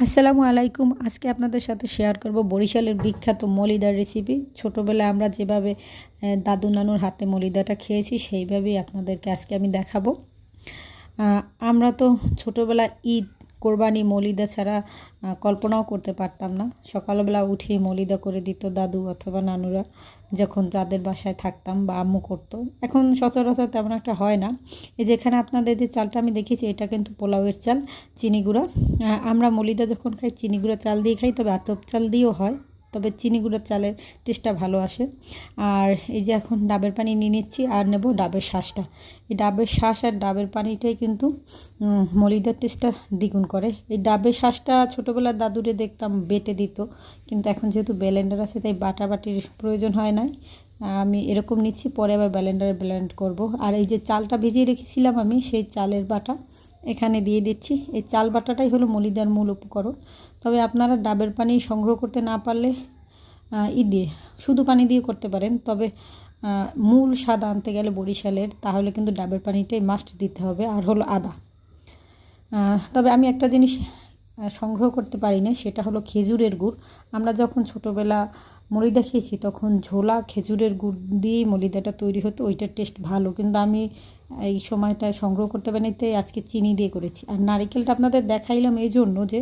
আসসালামু আলাইকুম। আজকে আপনাদের সাথে শেয়ার করব বরিশালের বিখ্যাত মলিদার রেসিপি। ছোটোবেলায় আমরা যেভাবে দাদু নানুর হাতে মলিদাটা খেয়েছি সেইভাবেই আপনাদেরকে আজকে আমি দেখাবো। আমরা তো ছোটোবেলায় ঈদ, কোরবানি, মলিদা ছাড়া কল্পনাও করতে পারতাম না। সকালবেলা উঠেই মলিদা করে দিত দাদু অথবা নানুরা, যখন যাদের বাসায় থাকতাম বা আম্মু করতো। এখন সচরাচর তেমন একটা হয় না। এই যেখানে আপনাদের যে চালটা আমি দেখেছি, এটা কিন্তু পোলাওয়ের চাল, চিনি গুঁড়া। আমরা মলিদা যখন খাই চিনি গুঁড়া চাল দিয়ে খাই, তবে আতপ চাল দিয়েও হয়, তবে চিনি গুঁড়ার চালের টেস্টটা ভালো আসে। আর এই যে এখন ডাবের পানি নিয়ে নিচ্ছি আর নেব ডাবের শাঁসটা। এই ডাবের শাঁস আর ডাবের পানিটাই কিন্তু মলিদার টেস্টটা দ্বিগুণ করে। এই ডাবের শাঁসটা ছোটোবেলার দাদুরে দেখতাম বেটে দিত, কিন্তু এখন যেহেতু ব্লেন্ডার আছে তাই বাটাবাটির প্রয়োজন হয় নাই। আমি এরকম নিচ্ছি, পরে আবার ব্লেন্ডারে ব্লেন্ড করব। আর এই যে চালটা ভিজিয়ে রেখেছিলাম আমি, সেই চালের বাটা এখানে দিয়ে দিচ্ছি। এই চাল বাটাটাই হলো মলিদার মূল উপকরণ। তবে আপনারা ডাবের পানি সংগ্রহ করতে না পারলে দিয়ে শুধু পানি দিয়ে করতে পারেন। তবে মূল স্বাদ আনতে গেলে বরিশালের, তাহলে কিন্তু ডাবের পানিটাই মাস্ট দিতে হবে। আর হলো আদা। তবে আমি একটা জিনিস সংগ্রহ করতে পারি না, সেটা হলো খেজুরের গুড়। আমরা যখন ছোটোবেলা মলিদা খেয়েছি তখন ঝোলা খেজুরের গুড় দিয়েই মলিদাটা তৈরি হতো, ওইটার টেস্ট ভালো। কিন্তু আমি এই সময়টা সংগ্রহ করতে পারিনি, তাই আজকে চিনি দিয়ে করেছি। আর নারিকেলটা আপনাদের দেখাইলাম এই জন্য যে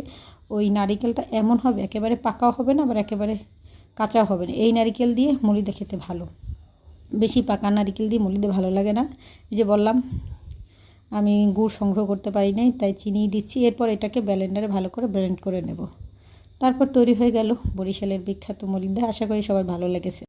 ওই নারিকেলটা এমন হবে, একেবারে পাকাও হবে না আবার একেবারে কাঁচাও হবে না। এই নারিকেল দিয়ে মলিদা খেতে ভালো। বেশি পাকা নারিকেল দিয়ে মলিদা ভালো লাগে না। এই যে বললাম আমি গুড় সংগ্রহ করতে পারি নাই, তাই চিনি দিচ্ছি। এরপর এটাকে ব্লেন্ডারে ভালো করে ব্লেন্ড করে নেব। তারপর তৈরি হয়ে গেল বরিশালের বিখ্যাত মলিদা। আশা করি সবার ভালো লেগেছে।